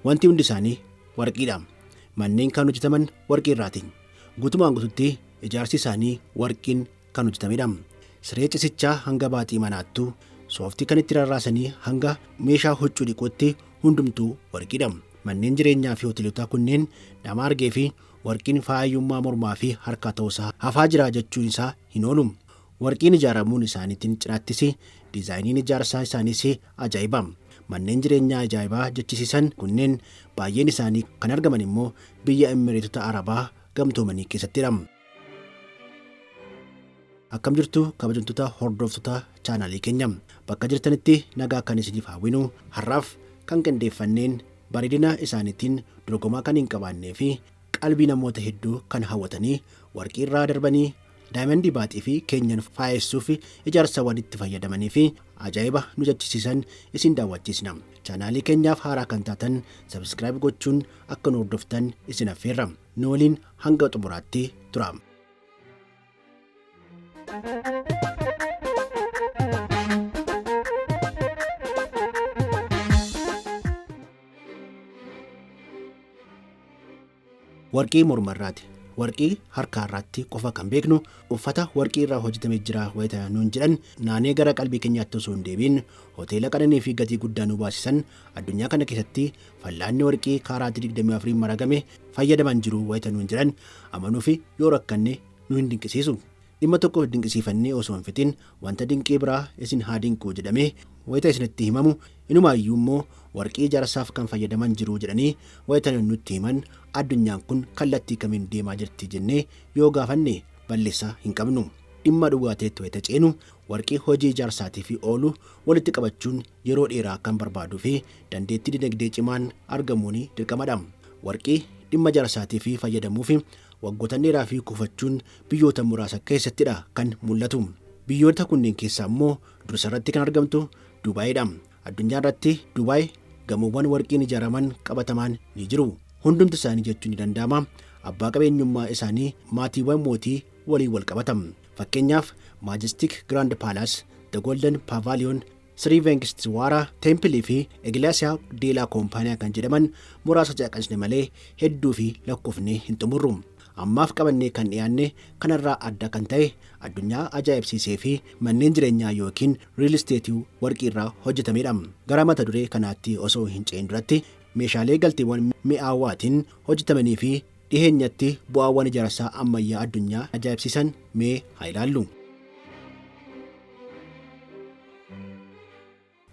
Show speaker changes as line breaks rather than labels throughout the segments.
Wanti hundi isaanii warqiidha. Manneen kan hojjetaman warqii irraati. Guutumaan guututti ijaarsi isaanii warqiin kan hojjetamedha. Siree cisichaa hanga baaxii manaattuu, sooftii kan itti rarraasanii hanga meeshaa huccuu dhiquutti hundumtuu warqiidha. Manneen jireenyaa fi hoteelotaa kunneen nama argee fi warqiin faayummaa mormaa fi harkaa ta'uusaa hafaa jira jechuun isaa hin oolu. Warqiin ijaaramuun isaaniitiin cinaattis diizaayiniin ijaarsaa isaaniis ajaa'iba. Manneen jireenyaa ajaa'ibaa jechisiisan kunneen baay'een isaanii kan argaman immoo biyya Imireetota Arabaa gamtoomanii keessattidha. Akkam jirtu kabajamtoota hordoftoota chaanaalii keenya, bakka jirtanitti nagaa kan isiniif hawwinu. Har'aaf kan qindeeffanneen bareedina isaaniitiin dorgomaa kan hin qabaannee fi qalbii namoota hedduu kan hawwatanii warqii irraa darbanii daayimandii baaxii fi keenyan faayessuuf ijaarsawwan itti fayyadamanii fi ajaa'iba nu jechisiisan isin daawwachiisna. Chaanaalii keenyaaf haaraa kan taatan sabskiraayib gochuun akka nu hordoftan isin affeerra. Nu waliin hanga xumuraatti tura. Warqii mormarraati. Warqii harkaa irratti qofa kan beeknu uffata warqii irraa hojjetamee jira wayita nuun jedhan naanee gara qalbii keenyaatti osoo hin deebiin hoteela qananii fi gatii guddaa nu baasisan addunyaa kana keessatti fallaanni warqii kaaraatii 24 maragame fayyadaman jiru wayita nuun jedhan amanuu fi yoo rakkanne nu hin dinqisiisu. Dhimma tokko dinqisiifannee osoo hin fitin wanta dinqii biraa isin haa dinquu jedhamee wayita isinitti himamu inumaayyuu immoo warqii ijaarsaaf kan fayyadaman jiru jedhanii wayita nutti himan addunyaan kun kallattii kamiin deemaa jirti jennee yoo gaafanne balleessaa hin qabnu. Dhimma dhugaateetti wayita ceenu warqii hojii ijaarsaatiif oolu walitti qabachuun yeroo dheeraa kan barbaaduu fi dandeettii dinagdee cimaan argamuun dirqamadha. Warqii dhimma ijaarsaatiif fayyadamuuf waggoota dheeraa fi kuufachuun biyyoota muraasa keessattidha kan mul'atu. Biyyoota kunneen keessaa immoo dursarratti kan argamtu Dubaayidha. Addunyaa irratti Dubaay gamoowwan warqiin ijaaraman qabatamaan ni jiru. Hundumti isaanii jechuun ni danda'ama. Abbaa qabeenyummaa isaanii maatiiwwan mootii waliin wal qabatan. Fakkeenyaaf Majestic Grand Palace, The Golden Pavilion, Sri Venkateswara Temple fi Iglesia della Compagnia kan jedhaman muraasa caqasne malee hedduu fi lakkoofne hin xumurru. Ammaaf qabannee kan dhiyaanne kanarraa adda kan ta'e addunyaa ajaa'ibsiisee fi manneen jireenyaa yookiin riil isteetii warqii irraa hojjetamedha. Gara mata duree kanaatti osoo hin ce'in duratti meeshaalee galteewwan mi'aawaatiin hojjetamanii fi dhiheenyatti bu'aawwan ijaarsaa ammayyaa addunyaa ajaa'ibsiisan mee haa ilaallu.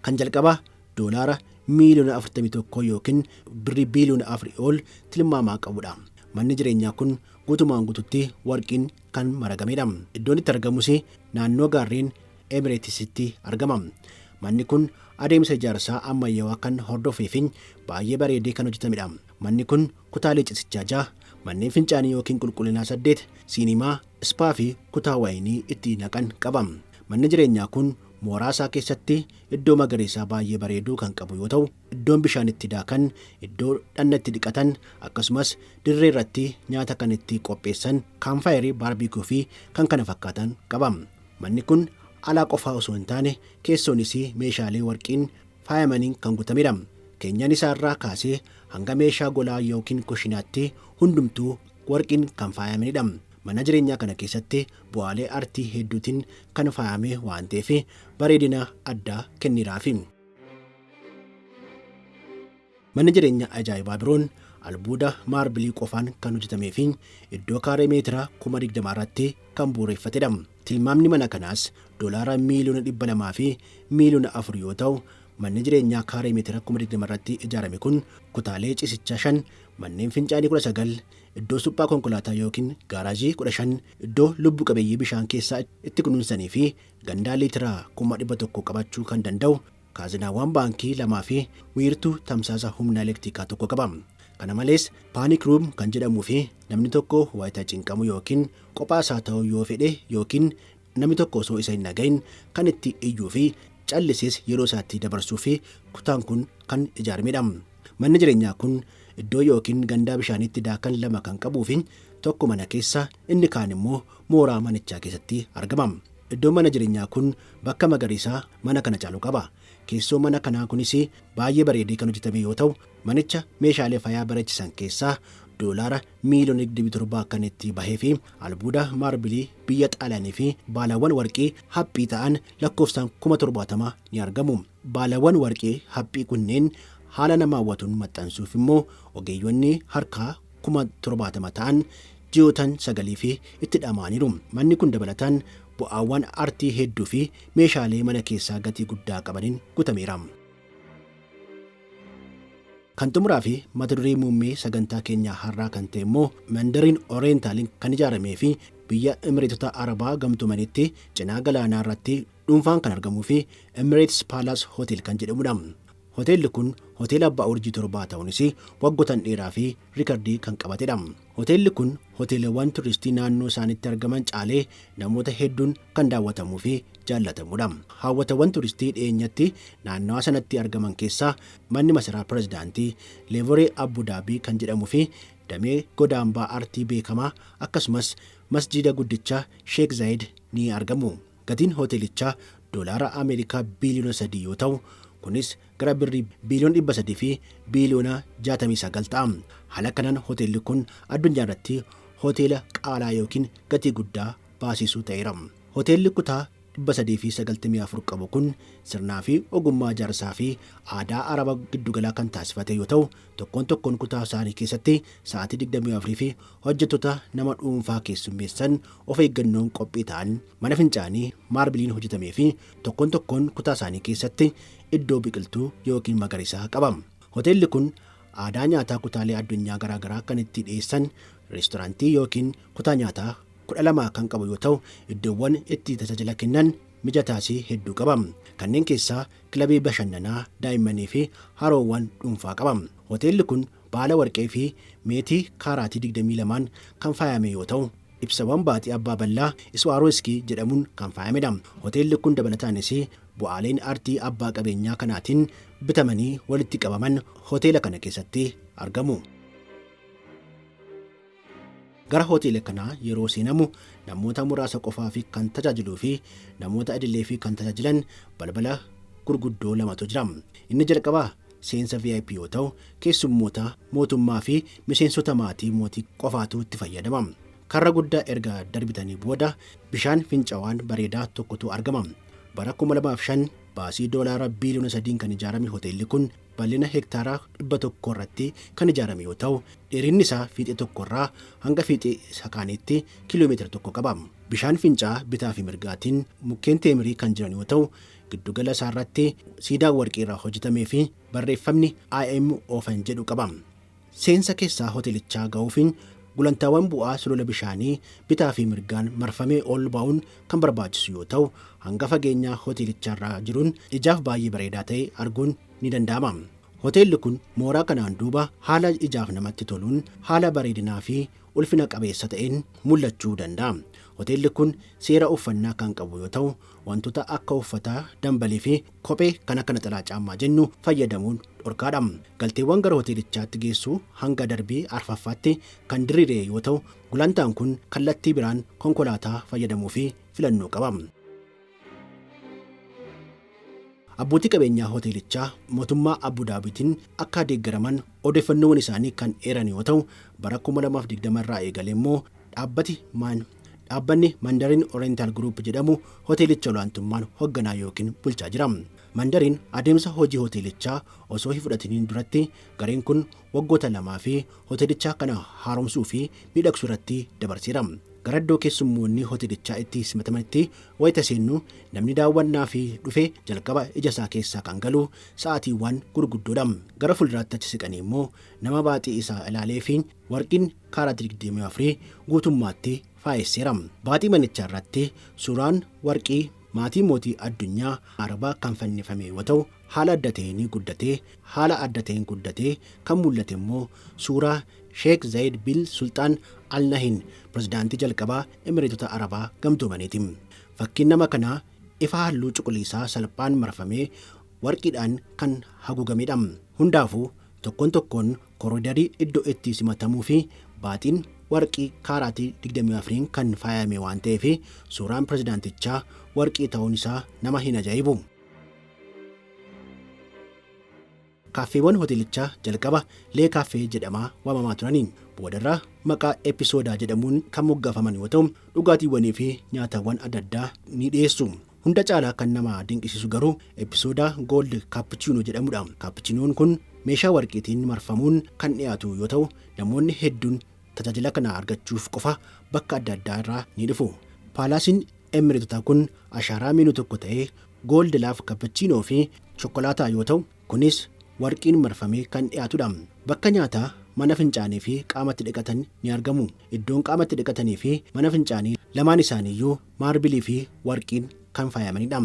Kan jalqabaa doolaara miiliyoona 41 yookiin birrii biiliyoona 4 ol tilmaamaa qabudha. Manni jireenyaa kun guutumaan guututti warqiin kan maragamedha. Iddoon itti argamus naannoo gaarreen Emireetisitti argama. Manni kun adeemsa ijaarsaa ammayyaawaa kan hordofee fi baay'ee bareedee kan hojjetamedha. Manni kun kutaalee cisichaa 6, manneen fincaanii yookiin qulqullinaa 8, siinimaa, ispaa fi kutaa waayinii itti naqan qaba. Manni jireenyaa kun mooraa isaa keessatti iddoo magariisaa baay'ee bareeduu kan qabu yoo ta'u, iddoon bishaan itti daakan, iddoo dhanna itti dhiqatan, akkasumas dirree irratti nyaata kan itti qopheessan, kaanfaayirii baarbiikuu fi kan kana fakkaatan qaba. Manni kun alaa qofaa osoo hin taane keessoonis meeshaalee warqiin faayamaniin kan guutamedha. Keenyan isaa irraa kaasee hanga meeshaa golaa yookiin kushinaatti hundumtuu warqiin kan faayamanidha. Mana jireenyaa kana keessatti bu'aalee aartii hedduutiin kan faayame waan ta'eef bareedina addaa kenniiraafi. Manni jireenyaa ajaa'ibaa biroon albuuda maarbilii qofaan kan hojjetamee fi iddoo kaaree meetira 20,000 irratti kan bu'uureffatedha. Tilmaamni mana kanaas doolaara miiliyoona 200 fi miiliyoona 4 yoo ta'u, manni jireenyaa kaaree meetira 20,000 irratti ijaarame kun kutaalee cisichaa 5, manneen fincaanii 19, iddoo suphaa konkolaataa yookiin gaaraajii 15, iddoo lubbu qabeeyyii bishaan keessaa itti kunuunsanii fi gandaa liitira 100,000 qabachuu kan danda'u kaazinaawwan baankii 2 fi wiirtuu tamsaasa humna elektirikaa 1 qaba. Kana malees paanik ruum kan jedhamuu fi namni tokko wayita cinqamu yookiin qophaa isaa ta'uu yoo fedhe yookiin namni tokko osoo isa hin dhagahin kan itti iyyuu fi callisees yeroo isaatti dabarsuu fi kutaan kun kan ijaaramedha. Manni jireenyaa kun iddoo yookiin gandaa bishaanitti daakan 2 kan qabuu fi tokko mana keessa inni kaan immoo mooraa manichaa keessatti argama. Iddoon mana jireenyaa kun bakka magariisaa mana kana caalu qaba. Keessoo mana kanaa kunis baay'ee bareedee kan hojjetame yoo ta'u, manicha meeshaalee faayaa bareechisan keessaa doolaara miiliyoona 27 kan itti bahee fi albuuda maarbilii biyya Xaaliyaanii fi baalawwan warqii haphii ta'an lakkoofsaan 70,000 ni argamu. Baalawwan warqii haphii kunneen haala nama hawwatuun maxxansuuf immoo ogeeyyonni harkaa 70,000 ta'an ji'ootan 9 fi itti dhama'aniiru. Manni kun dabalataan bu'aawwan aartii hedduu fi meeshaalee mana keessaa gatii guddaa qabaniin guutameera. Kan xumuraa fi mata duree muummee sagantaa keenyaa har'aa kan ta'e immoo mandariin Orientaaliin kan ijaaramee fi biyya Imireetota Arabaa gamtoomanitti cinaa galaanaa irratti dhuunfaan kan argamuu fi Emirates Palace Hotel kan jedhamudha. Hoteelli kun hoteela abbaa urjii 7 ta'uunis waggoota dheeraa fi riikardii kan qabatedha. Hoteelli kun hoteelawwan turistii naannoo isaanitti argaman caalee namoota hedduun kan daawwatamuu fi jaallatamudha. Hawwatawwan turistii dhiyeenyatti naannawaa sanatti argaman keessaa manni masaraa pirezidaantii Leevoree Abu Dhaabii kan jedhamuu fi damee godaambaa aartii beekamaa akkasumas masjiida guddicha Sheek Zayed ni argamu. Gatiin hoteelichaa doolaara Ameerikaa biiliyoona 3 yoo ta'u, kunis gara birrii biiliyoona 300 fi biiliyoona 69 ta'a. Haala kanaan hoteelli kun addunyaa irratti hoteela qaalaa yookiin gatii guddaa baasisuu ta'eera. Hoteelli kutaa 394 qabu kun sirnaa fi ogummaa ijaarsaa fi aadaa Araba giddugalaa kan taasifate yoo ta'u, tokkoon kutaa isaanii keessatti sa'aatii 24 fi hojjettoota nama dhuunfaa keessummeessan of eeggannoon qophii ta'an mana fincaanii maarbiliin hojjetamee fi tokkoon kutaa isaanii keessatti iddoo biqiltuu yookiin magariisaa qaba. Hoteelli kun aadaa nyaataa kutaalee addunyaa garaagaraa kan itti dhiyeessan reestooraantii yookiin kutaa nyaataa 12 kan qabu yoo ta'u, iddoowwan itti tajaajila kennan mijataas hedduu qaba. Kanneen keessaa kilabii bashannanaa daa'immanii fi haroowwan dhuunfaa qaba. Hoteelli kun baala warqee fi meetii kaaraatii 22 kan faayame yoo ta'u, ibsawwan baaxii abbaa bal'aa Swarovski jedhamuun kan faayamedha. Hoteelli kun dabalataanis bu'aaleen aartii abbaa qabeenyaa kanaatiin bitamanii walitti qabaman hoteela kana keessatti argamu. Gara hoteela kanaa yeroo seenamu namoota muraasa qofaa fi kan tajaajiluu fi namoota idilee fi kan tajaajilan balbala gurguddoo lamatu jira. Inni jalqabaa seensa VIP yoo ta'u, keessummoota mootummaa fi miseensota maatii mootii qofaatu itti fayyadama. Karra guddaa erga darbitanii booda bishaan fincaawaan bareedaa tokkotu argama. Bara 2005 baasii doolaara biiliyoona 3 kan ijaarame hoteelli kun bal'ina hektaara 100 irratti kan ijaarame yoo ta'u, dheerinni isaa fiixee tokkorraa hanga fiixee isa kaaniitti kiiloomeetira 1 qaba. Bishaan fincaa'aa bitaa fi mirgaatiin mukkeen teemirii kan jiran yoo ta'u, giddugala isaa irratti siidaa warqee irraa hojjetamee fi barreeffamni IM Ofen jedhu qaba. Seensa keessaa hoteelichaa ga'uufiin gulantaawwan bu'aa sulula bishaanii bitaa fi mirgaan marfamee ol ba'uun kan barbaachisu yoo ta'u, hanga fageenyaa hoteelicharraa jiruun ijaaf baay'ee bareedaa ta'e arguun ni danda'ama. Hoteelli kun mooraa kanaan duuba haala ijaaf namatti toluun haala bareedinaa fi ulfina qabeessa ta'een mul'achuu danda'a. Hoteelli kun seera uffannaa kan qabu yoo ta'u, wantoota akka uffataa, dambalii fi kophee kan akka naxalaa caammaa jennu fayyadamuun dhorkaadha. Galteewwan gara hoteelichaatti geessu hanga darbii arfaffaatti kan diriire yoo ta'u, gulantaan kun kallattii biraan konkolaataa fayyadamuu fi filannoo qaba. Abbootii qabeenyaa hoteelichaa mootummaa Abu Dhaabiitiin akka deeggaraman odeeffannoowwan isaanii kan eeran yoo ta'u, bara 2020 irraa eegalee immoo dhaabbanni Mandariin Oriental Group jedhamu hoteelicha olaantummaan hoogganaa yookiin bulchaa jira. Mandariin adeemsa hojii hoteelichaa osoo hin fudhatiniin duratti gareen kun waggoota 2 fi hoteelichaa kana haaromsuu fi miidhagsuu irratti dabarseera. Gara iddoo keessummoonni hoteelichaa itti simatamanitti wayita seennu namni daawwannaa fi dhufe jalqaba ija isaa keessaa kan galu sa'aatiiwwan gurguddoodha. Gara fuulduraatti achi siqanii immoo nama baaxii isaa ilaalee fi warqiin kaaraatii 24 guutummaatti faayesseera. Baaxii manichaa irratti suuraan warqii maatii mootii addunyaa Arabaa kan fannifame yoo ta'u, haala adda ta'een guddatee kan mul'ate immoo suuraa Sheek Zayed bin Sultaan Al Nahyan pirezidaantii jalqabaa Imireetota Arabaa gamtoomaniiti. Fakkiin nama kanaa ifa halluu cuquliisaa salphaan marfamee warqiidhaan kan haguugamedha. Hundaafuu tokkoon koriidarii iddoo itti simatamuu fi baaxiin warqii kaaraatii 24 kan faayame waan ta'eef suuraan pirezidaantichaa warqii ta'uun isaa nama hin ajaa'ibu. Kaaffeewwan hoteelichaa jalqaba Lee Kaaffee jedhamaa waamamaa turaniin boodarraa maqaa episoodaa jedhamuun kan moggaafaman yoo ta'u dhugaatiiwwanii fi nyaatawwan adda addaa ni dhiyeessu. Hunda caalaa kan nama dinqisiisu garuu episoodaa Gold Cappuccino jedhamudha. Cappuccinoon kun meeshaa warqiitiin marfamuun kan dhiyaatu yoo ta'u namoonni hedduun tajaajila kana argachuuf qofa bakka adda addaa irraa ni dhufu. Paalaasiin Emireetotaa kun ashaaraa meenuu tokko ta'ee Gold Laaf Cappuccino fi Shokkolaataa yoo ta'u kunis warqiin marfamee kan dhiyaatudha. Bakka nyaataa mana fincaanii fi qaamatti dhiqatan ni argamu. Iddoon qaamatti dhiqatanii fi mana fincaanii lamaan isaaniiyyuu maarbilii fi warqiin kan faayamanidha.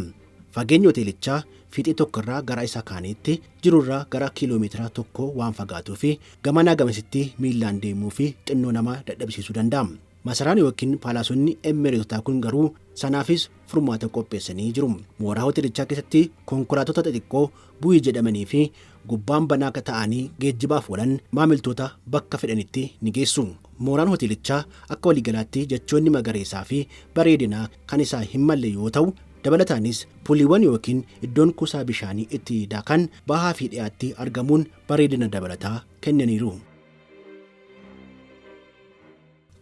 Fageenyi hoteelichaa fiixee tokkorraa gara isa kaaniitti jirurraa gara kiiloomeetira tokko waan fagaatuu fi gamanaa gamasitti miillaan deemuu fi xinnoo nama dadhabsiisuu danda'a. Masaraan yookiin paalaasonni Emireetotaa kun garuu sanaafis furmaata qopheessanii jiru. Mooraa hoteelichaa keessatti konkolaattota xixiqqoo bu'ii jedhamanii fi gubbaan banaa ta'anii geejjibaaf oolan maamiltoota bakka fedhanitti ni geessu. Mooraan hoteelichaa akka waliigalaatti jechoonni magariisaa fi bareedinaa kan isaa hin malle yoo ta'u dabalataanis puuliiwwan yookiin iddoon kuusaa bishaanii itti daakan bahaa fi dhiyaatti argamuun bareedina dabalataa kennaniiru.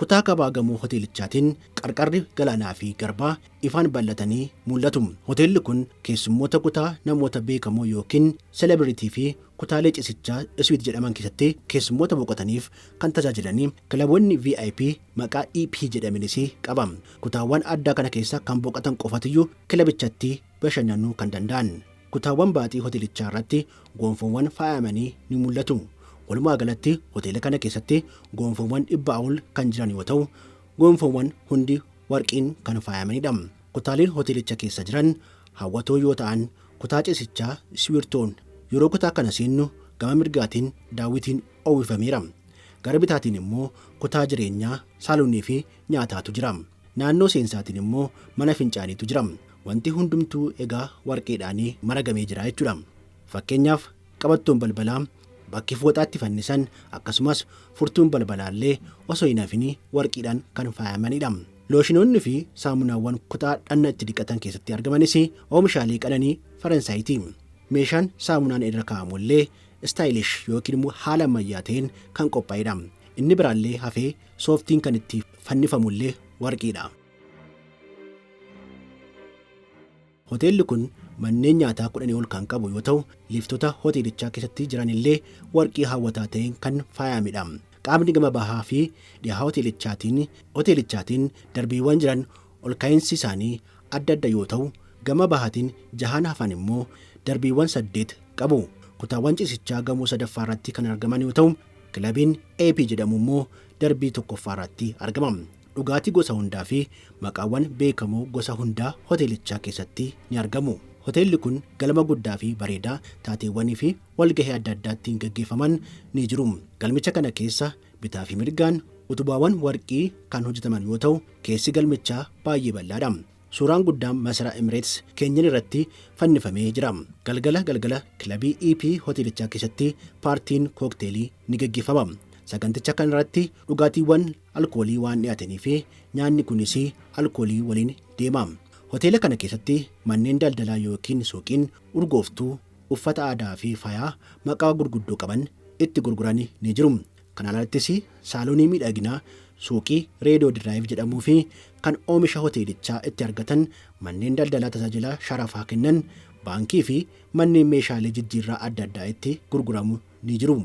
Kutaa kabaa gamoo hoteelichaatiin qarqarri galaanaa fi garbaa ifaan bal'atanii mul'atu. Hoteelli kun keessummoota kutaa namoota beekamoo yookiin selebiritii fi kutaalee cisichaa iswiit jedhaman keessatti keessummoota boqotaniif kan tajaajilanii kilaboonni VIP maqaa EP jedhamanis qaba. Kutaawwan addaa kana keessa kan boqotan qofatiyyuu kilabichatti bashannanuu kan danda'an. Kutaawwan baaxii hoteelichaa irratti gonfoowwan faayamanii ni mul'atu. Walumaa galatti hoteela kana keessatti gonfoowwan 100 kan jiran yoo ta'u gonfoowwan hundi warqiin kan faayamanidha. Kutaaleen hoteelicha keessa jiran hawwatoo yoo ta'an kutaa cisichaa Siwirtoon yeroo kutaa kana seennu gama mirgaatiin daawwitiin uwwifameera. Gara bitaatiin immoo kutaa jireenyaa saalonii fi nyaataatu jira. Naannoo seensaatiin immoo mana fincaaniitu jira. Wanti hundumtuu egaa warqiidhaan maragamee jira jechuudha. Fakkeenyaaf qabattoon balbalaa bakki fooxaatti fannisan akkasumas furtuun balbalaallee osoo hin hafin warqiidhaan kan faayamanidha. Looshinoonni fi saamunaawwan kutaa dhanna itti dhiqatan keessatti argamanis oomishaalee qananii Faransaayiti. Meeshaan saamunaan irra kaa'amullee istaayilish yookiin immoo haala ammayyaa ta'een kan qophaa'edha. Inni biraallee hafee sooftiin kan itti fannifamullee warqiidha. Hoteelli kun manneen nyaataa 10 ol kan qabu yoo ta'u liftota hoteelichaa keessatti jiranillee warqii hawwataa ta'een kan faayamedha. Qaamni gama bahaa fi dhihaa hoteelichaatiin darbiiwwan jiran ol ka'iinsi isaanii adda adda yoo ta'u gama bahaatiin 6 hafan immoo darbiiwwan 8 qabu. Kutaawwan cisichaa gamoo 3ffaa irratti kan argaman yoo ta'u kilabiin AP jedhamu immoo darbii 1ffaa irratti argama. Dhugaatii gosa hundaa fi maqaawwan beekamoo gosa hundaa hoteelichaa keessatti ni argamu. Hoteelli kun galma guddaa fi bareedaa taateewwanii fi walgahii adda addaatti gaggeeffaman ni jiru. Galmicha kana keessa bitaa fi mirgaan utubaawwan warqii kan hojjetaman yoo ta'u keessi galmichaa baay'ee bal'aadha. Suuraan guddaan masaraa Emirates keenyan irratti fannifamee jira. Galgala kilabii EP hoteelichaa keessatti paartiin kookteelii ni gaggeeffama. Saganticha kan irratti dhugaatiiwwan alkoolii waan dhiyaatanii fi nyaanni kunis alkoolii waliin deema. Hoteela kana keessatti manneen daldalaa yookiin suuqiin urgooftuu uffata aadaa fi faayaa maqaa gurguddoo qaban itti gurguran ni jiru. Kanaan alattis saaloonii miidhaginaa suuqii Reedoo Diraayiv jedhamuu fi kan oomisha hoteelichaa itti argatan manneen daldalaa tajaajila sharafaa kennan baankii fi manneen meeshaalee jijjiirraa adda addaa itti gurguramu ni jiru.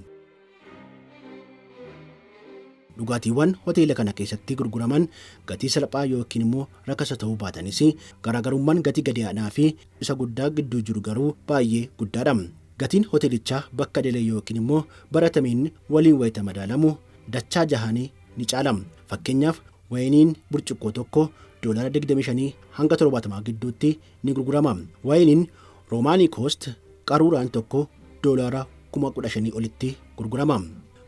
Dhugaatiiwwan hoteela kana keessatti gurguraman gatii salphaa yookiin immoo rakasa ta'uu baatanis garaagarummaan gatii gadi aanaa fi isa guddaa gidduu jiru garuu baay'ee guddaadha. Gatiin hoteelichaa bakka dalee yookiin immoo baratameen waliin wayita madaalamu dachaa 6 ni caala. Fakkeenyaaf wayiniin burcuqqoo tokko $25 hanga $70 gidduutti ni gurgurama. Wayiniin Roomaanii Koost qaruuraan tokko $15,000 olitti gurgurama.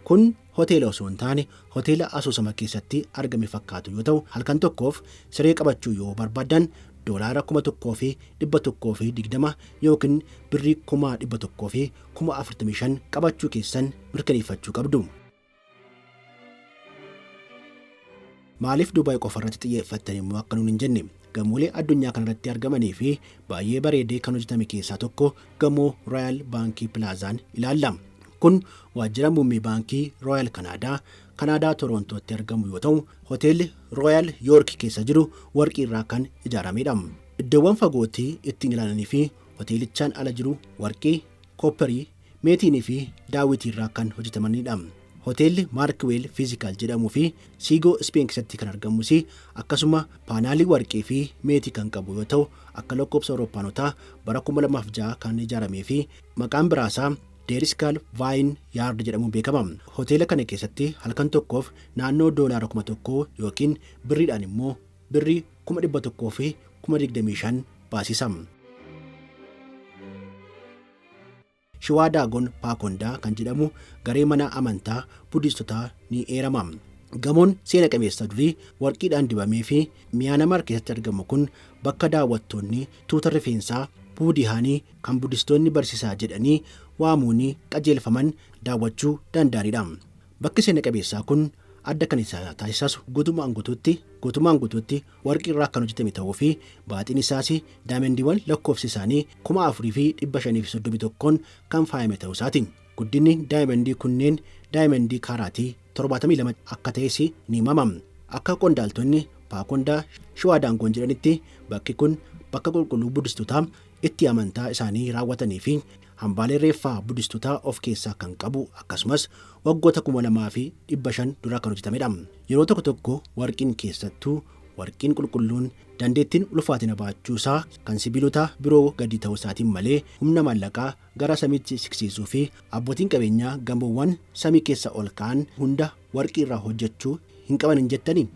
Kun hoteela osoo hin taane hoteela asoosama keessatti argame fakkaatu yoo ta'u halkan tokkoof siree qabachuu yoo barbaadan $1,120 yookiin birrii 1,145 qabachuu keessan mirkaneeffachuu qabdu. Maaliif Dubaay qofa irratti xiyyeeffattan immoo akka nuun hin jenne? Gamoolee addunyaa kanarratti argamanii fi baay'ee bareedee kan hojjetame keessaa tokko gamoo Royal Baankii Pilaazaan ilaalla. Kun waajjira muummee baankii Royal Kanaadaa Torontootti argamu yoo ta'u, hoteelli Royal York keessa jiru warqii irraa kan ijaaramedha. Iddoowwan fagootti ittiin ilaalanii fi hoteelichaan ala jiru warqii, koopparii, meetii fi daawwitii irraa kan hojjetamanidha. Hoteelli Maarkweel Fiizikaal jedhamuu fi Siigoo Ispeen keessatti kan argamus akkasuma paanaalii warqii fi meetii kan qabu yoo ta'u, akka lakkoofsa Awurooppaanotaa bara 2006 kan ijaaramee fi maqaan biraasaa Deeriskaal Vaayin Yaard jedhamuun beekama. Hoteela kana keessatti halkan tokkoof naannoo $1,000 yookiin birriidhaan immoo birrii 100,000 fi 25,000 baasisa. Shiwaa Daagon Paakondaa kan jedhamu garee mana amantaa Budiistotaa ni eerama. Gamoon seena qabeessa durii warqiidhaan dibamee fi Miyaanamaar keessatti argamu kun bakka daawwattoonni tuuta rifeensaa Buudihaanii kan Budistoonni barsiisaa jedhanii waamuun qajeelfaman daawwachuu danda'anidha. Bakki seena qabeessaa kun adda kan isa taasisu guutumaan guutuutti warqii irraa kan hojjetame ta'uu fi baaxiin isaas daayimandiiwwan lakkoofsi isaanii 4,531 kan faayame ta'uu isaati. Guddinni daayimandii kunneen daayimandii kaaraatii 72 akka ta'es ni himama. Akka qondaaltonni Paakondaa Shiwaa Daagon jedhanitti bakki kun bakka qulqulluu Budistootaa itti amantaa isaanii raawwatanii fi hambaalee reeffaa Budistootaa of keessaa kan qabu akkasumas waggoota 2,500 dura kan hojjetamedha. Yeroo tokko warqiin keessattuu warqiin qulqulluun dandeettiin ulfaatina baachuusaa kan sibiilota biroo gadi ta'uu isaatiin malee humna maallaqaa gara samiitti siqsiisuu fi abbootiin qabeenyaa gamoowwan samii keessa ol ka'an hunda warqii irraa hojjechuu hin qaban hin jettanii?